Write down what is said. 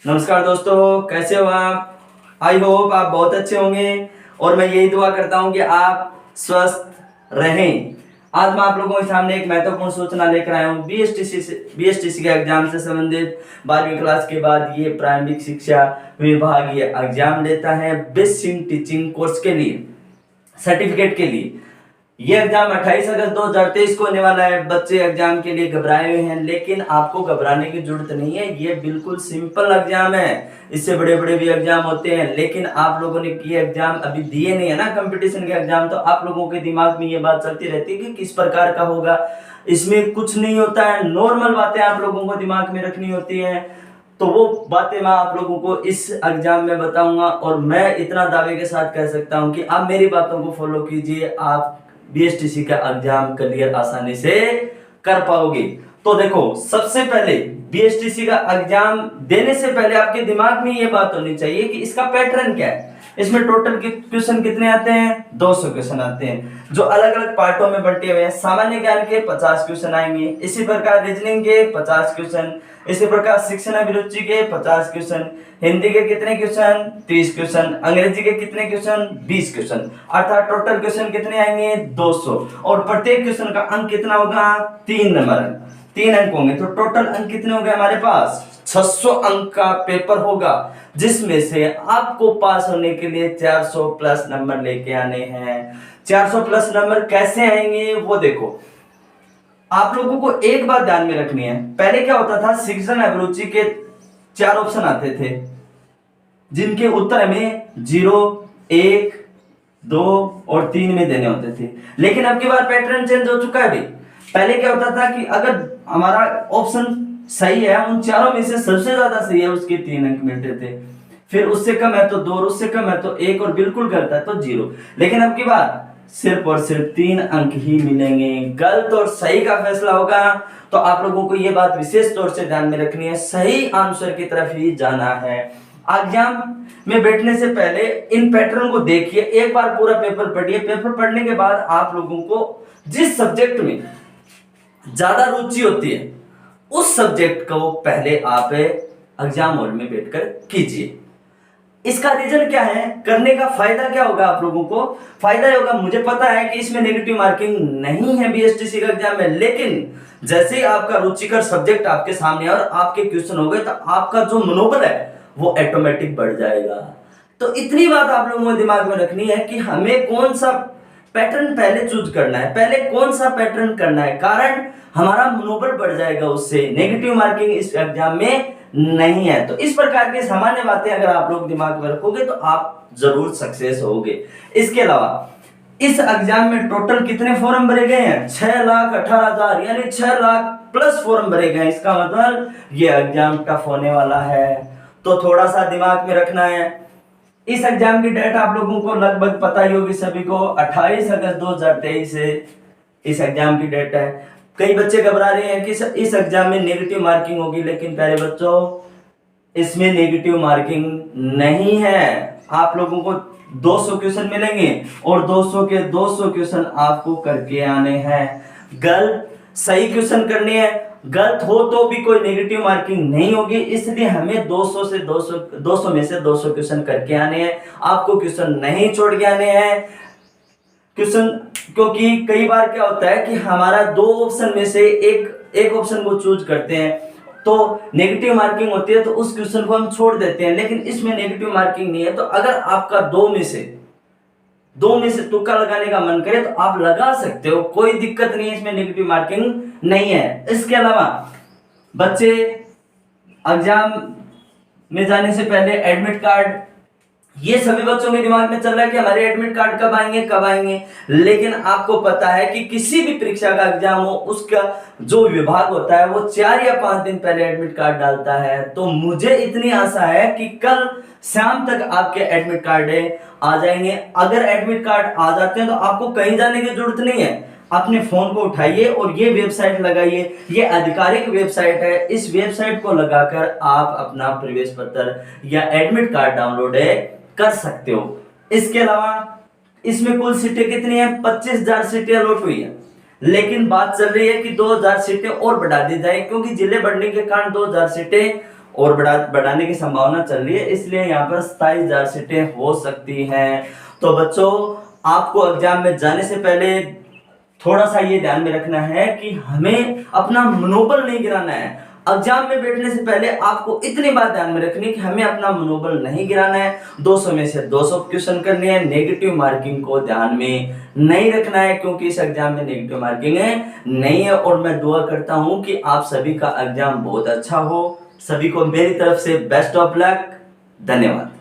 नमस्कार दोस्तों, कैसे हो आप। आई होप आप बहुत अच्छे होंगे और मैं यही दुआ करता हूं कि आप स्वस्थ रहें। आज मैं आप लोगों के सामने एक महत्वपूर्ण सूचना लेकर आया हूं बीएसटीसी के एग्जाम से संबंधित। 12वीं क्लास के बाद ये प्रारंभिक शिक्षा विभाग ये एग्जाम लेता है बेसिक टीचिंग कोर्स के लिए, सर्टिफिकेट के लिए। ये एग्जाम 28 अगस्त 2023 को होने वाला है। बच्चे एग्जाम के लिए घबराए हुए हैं, लेकिन आपको घबराने की जरूरत नहीं है। ये बिल्कुल सिंपल एग्जाम है। इससे बड़े बड़े भी एग्जाम होते हैं, लेकिन आप लोगों ने ये एग्जाम अभी दिए नहीं है ना, कंपटीशन के एग्जाम। तो आप लोगों के दिमाग में ये बात चलती रहती है कि किस प्रकार का होगा। इसमें कुछ नहीं होता है, नॉर्मल बातें आप लोगों को दिमाग में रखनी होती है। तो वो बातें मैं आप लोगों को इस एग्जाम में बताऊंगा और मैं इतना दावे के साथ कह सकता हूं कि आप मेरी बातों को फॉलो कीजिए, आप बीएसटीसी का एग्जाम क्लियर आसानी से कर पाओगे। तो देखो, सबसे पहले बीएसटीसी का एग्जाम देने से पहले आपके दिमाग में ये बात होनी चाहिए कि इसका पैटर्न क्या है। इसमें टोटल क्वेश्चन कितने आते हैं? 200 क्वेश्चन आते हैं, जो अलग अलग पार्टों में बंटे हुए हैं। सामान्य ज्ञान के 50 क्वेश्चन आएंगे, इसी प्रकार रीजनिंग के 50 क्वेश्चन, इसी प्रकार शिक्षण अभिरुचि के 50 क्वेश्चन, हिंदी के कितने क्वेश्चन? 30 क्वेश्चन, अंग्रेजी के कितने क्वेश्चन? 20 क्वेश्चन। अर्थात टोटल क्वेश्चन कितने आएंगे? 200। और प्रत्येक क्वेश्चन का अंक कितना होगा? 3 नंबर, 3 अंक होंगे। तो टोटल अंक कितने हो गए हमारे पास? 600 अंक का पेपर होगा, जिसमें से आपको पास होने के लिए 400 प्लस नंबर लेके आने हैं। 400 प्लस नंबर कैसे आएंगे वो देखो। आप लोगों को एक बात ध्यान में रखनी है। पहले क्या होता था, शिक्षण अभिरुचि के 4 ऑप्शन आते थे, जिनके उत्तर हमें 0, 1, 2 और 3 में देने होते थे। लेकिन अब की बार पैटर्न चेंज हो चुका है भाई। पहले क्या होता था कि अगर हमारा ऑप्शन सही है, उन चारों में से सबसे ज्यादा सही है, उसके 3 अंक मिलते थे। फिर उससे कम है तो 2, और उससे कम है तो 1, और बिल्कुल गलत है तो 0। लेकिन अब की बार सिर्फ और सिर्फ 3 अंक ही मिलेंगे। गलत और सही का फैसला होगा। तो आप लोगों को यह बात विशेष तौर से ध्यान में रखनी है, सही आंसर की तरफ ही जाना है। एग्जाम में बैठने से पहले इन पैटर्न को देखिए, एक बार पूरा पेपर पढ़िए। पेपर पढ़ने के बाद आप लोगों को जिस सब्जेक्ट में ज्यादा रुचि होती है, उस सब्जेक्ट को पहले आप एग्जाम हॉल में बैठकर कीजिए। इसका रीजन क्या है, करने का फायदा क्या होगा आप लोगों को? फायदा होगा, मुझे पता है कि इसमें नेगेटिव मार्किंग नहीं है बीएसटीसी का एग्जाम में, लेकिन जैसे ही आपका रुचिकर सब्जेक्ट आपके सामने और आपके क्वेश्चन हो गए, तो आपका जो मनोबल है वो ऑटोमेटिक बढ़ जाएगा। तो इतनी बात आप लोगों को दिमाग में रखनी है कि हमें कौन सा पैटर्न पहले चूज करना है, पहले कौन सा पैटर्न करना है, कारण हमारा मनोबल बढ़ जाएगा उससे। नेगेटिव मार्किंग इस एग्जाम में नहीं है। तो इस प्रकार की सामान्य बातें अगर आप लोग दिमाग में रखोगे तो आप जरूर सक्सेस होगे। इसके अलावा इस एग्जाम में टोटल कितने फॉर्म भरे गए हैं? 6,18,000, यानी 6 लाख प्लस फॉर्म भरे गए हैं। इसका मतलब ये एग्जाम टफ होने वाला है, तो थोड़ा सा दिमाग में रखना है। इस एग्जाम की डेट आप लोगों को लगभग पता ही होगी सभी को, 28 अगस्त 2023 से इस एग्जाम की डेट है। कई बच्चे घबरा रहे हैं कि इस एग्जाम में नेगेटिव मार्किंग होगी, लेकिन प्यारे बच्चों, इसमें नेगेटिव मार्किंग नहीं है। आप लोगों को 200 क्वेश्चन मिलेंगे और 200 के 200 क्वेश्चन आपको करके आने हैं। गलत सही क्वेश्चन करने हैं, गलत हो तो भी कोई नेगेटिव मार्किंग नहीं होगी। इसलिए हमें 200 में से 200 क्वेश्चन करके आने हैं। आपको क्वेश्चन नहीं छोड़ के आने हैं क्वेश्चन, क्योंकि कई बार क्या होता है कि हमारा 2 ऑप्शन में से एक ऑप्शन को चूज करते हैं तो नेगेटिव मार्किंग होती है, तो उस क्वेश्चन को हम छोड़ देते हैं। लेकिन इसमें नेगेटिव मार्किंग नहीं है। तो अगर आपका 2 में से तुक्का लगाने का मन करे तो आप लगा सकते हो, कोई दिक्कत नहीं है, इसमें नेगेटिव मार्किंग नहीं है। इसके अलावा बच्चे एग्जाम में जाने से पहले एडमिट कार्ड, ये सभी बच्चों के दिमाग में चल रहा है कि हमारे एडमिट कार्ड कब आएंगे। लेकिन आपको पता है कि किसी भी परीक्षा का एग्जाम हो, उसका जो विभाग होता है वो 4 या 5 दिन पहले एडमिट कार्ड डालता है। तो मुझे इतनी आशा है कि कल शाम तक आपके एडमिट कार्ड आ जाएंगे। अगर एडमिट कार्ड आ जाते हैं तो आपको कहीं जाने की जरूरत नहीं है, अपने फोन को उठाइए और ये वेबसाइट लगाइए। ये आधिकारिक वेबसाइट है, इस वेबसाइट को लगाकर आप अपना प्रवेश पत्र या एडमिट कार्ड डाउनलोड कर सकते हो। इसके अलावा इसमें कुल सीटें कितनी है? 25,000 सीटें अलॉट हुई है, लेकिन बात चल रही है कि 2,000 सीटें और बढ़ा दी जाए, क्योंकि जिले बढ़ने के कारण 2,000 सीटें और बढ़ाने की संभावना चल रही है, इसलिए यहाँ पर 27,000 सीटें हो सकती हैं। तो बच्चों, आपको एग्जाम में जाने से पहले थोड़ा सा ये ध्यान में रखना है कि हमें अपना मनोबल नहीं गिराना है। एग्जाम में बैठने से पहले आपको इतनी बात ध्यान में रखनी है कि हमें अपना मनोबल नहीं गिराना है। 200 में से 200 क्वेश्चन करने हैं, नेगेटिव मार्किंग को ध्यान में नहीं रखना है, क्योंकि इस एग्जाम में नेगेटिव मार्किंग नहीं है। और मैं दुआ करता हूं कि आप सभी का एग्जाम बहुत अच्छा हो। सभी को मेरी तरफ से बेस्ट ऑफ लक। धन्यवाद।